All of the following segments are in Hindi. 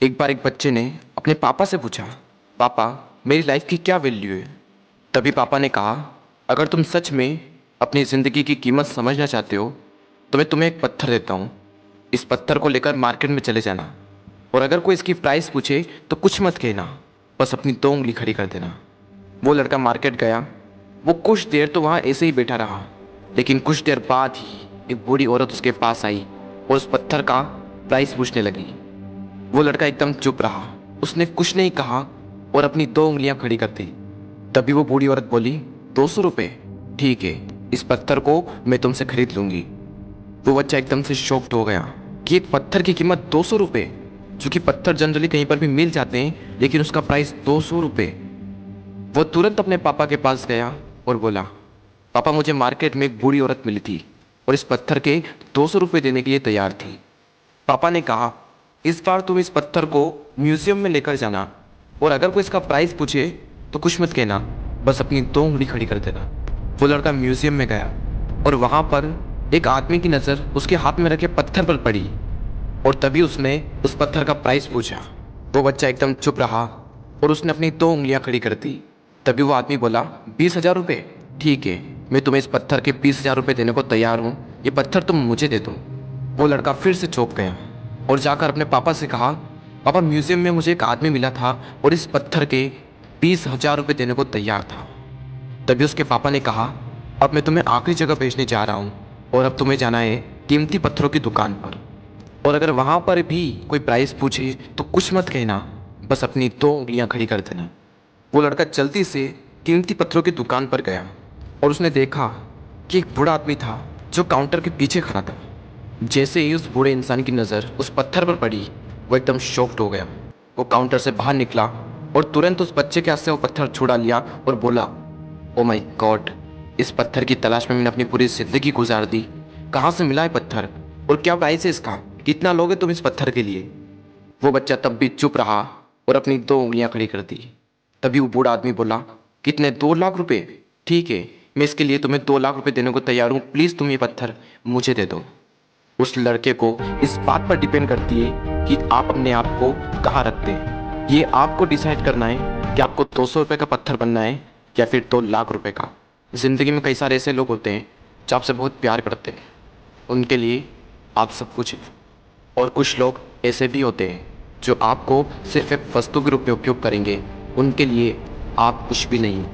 एक बार एक बच्चे ने अपने पापा से पूछा, पापा मेरी लाइफ की क्या वैल्यू है। तभी पापा ने कहा, अगर तुम सच में अपनी ज़िंदगी की कीमत समझना चाहते हो तो मैं तुम्हें एक पत्थर देता हूँ। इस पत्थर को लेकर मार्केट में चले जाना और अगर कोई इसकी प्राइस पूछे तो कुछ मत कहना, बस अपनी 2 उंगली खड़ी कर देना। वो लड़का मार्केट गया। वो कुछ देर तो वहाँ ऐसे ही बैठा रहा, लेकिन कुछ देर बाद ही एक बूढ़ी औरत उसके पास आई और उस पत्थर का प्राइस पूछने लगी। वो लड़का एकदम चुप रहा, उसने कुछ नहीं कहा और अपनी 2 उंगलियां खड़ी कर दी। तभी वो बूढ़ी औरत बोली, 200 रुपये, ठीक है, इस पत्थर को मैं तुमसे खरीद लूंगी। वो बच्चा एकदम से शॉक्ड हो गया कि एक पत्थर की कीमत 200 रुपये, जो कि पत्थर जनरली कहीं पर भी मिल जाते हैं, लेकिन उसका प्राइस 200 रुपये। वो तुरंत अपने पापा के पास गया और बोला, पापा मुझे मार्केट में एक बूढ़ी औरत मिली थी और इस पत्थर के 200 रुपये देने के लिए तैयार थी। पापा ने कहा, इस बार तुम इस पत्थर को म्यूजियम में लेकर जाना और अगर कोई इसका प्राइस पूछे तो कुछ मत कहना, बस अपनी 2 उंगली खड़ी कर देना। वो लड़का म्यूजियम में गया और वहाँ पर एक आदमी की नज़र उसके हाथ में रखे पत्थर पर पड़ी और तभी उसने उस पत्थर का प्राइस पूछा। वो बच्चा एकदम चुप रहा और उसने अपनी 2 उंगलियां खड़ी कर दी। तभी वो आदमी बोला, 20,000 रुपये, ठीक है, मैं तुम्हें इस पत्थर के 20,000 रुपये देने को तैयार हूँ, ये पत्थर तुम मुझे दे दो। वो लड़का फिर से चौंक गया और जाकर अपने पापा से कहा, पापा म्यूजियम में मुझे एक आदमी मिला था और इस पत्थर के 20,000 रुपये देने को तैयार था। तभी उसके पापा ने कहा, अब मैं तुम्हें आखिरी जगह भेजने जा रहा हूँ और अब तुम्हें जाना है कीमती पत्थरों की दुकान पर, और अगर वहाँ पर भी कोई प्राइस पूछे तो कुछ मत कहना, बस अपनी 2 उंगलियां खड़ी कर देना। वो लड़का जल्दी से कीमती पत्थरों की दुकान पर गया और उसने देखा कि एक बूढ़ा आदमी था जो काउंटर के पीछे खड़ा था। जैसे ही उस बूढ़े इंसान की नज़र उस पत्थर पर पड़ी, वो एकदम शॉक्ड हो गया। वो काउंटर से बाहर निकला और तुरंत उस बच्चे के हाथ से वो पत्थर छुड़ा लिया और बोला, ओ माय गॉड, इस पत्थर की तलाश में मैंने अपनी पूरी ज़िंदगी गुजार दी। कहाँ से मिला है पत्थर और क्या प्राइस है इसका, कितना लोगे तुम इस पत्थर के लिए। वो बच्चा तब भी चुप रहा और अपनी 2 उंगलियां खड़ी कर दी। तभी वो बूढ़ा आदमी बोला, कितने, 2 लाख रुपए, ठीक है, मैं इसके लिए तुम्हें 2 लाख रुपए देने को तैयार हूँ, प्लीज़ तुम ये पत्थर मुझे दे दो। उस लड़के को इस बात पर डिपेंड करती है कि आप अपने आप को कहाँ रखते हैं। ये आपको डिसाइड करना है कि आपको 200 रुपये का पत्थर बनना है या फिर 2 लाख रुपए का। ज़िंदगी में कई सारे ऐसे लोग होते हैं जो आपसे बहुत प्यार करते हैं, उनके लिए आप सब कुछ हैं, और कुछ लोग ऐसे भी होते हैं जो आपको सिर्फ एक वस्तु के रूप में उपयोग करेंगे, उनके लिए आप कुछ भी नहीं।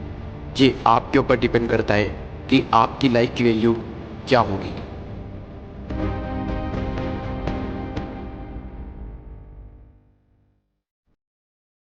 ये आपके ऊपर डिपेंड करता है कि आपकी लाइफ की वैल्यू क्या होगी।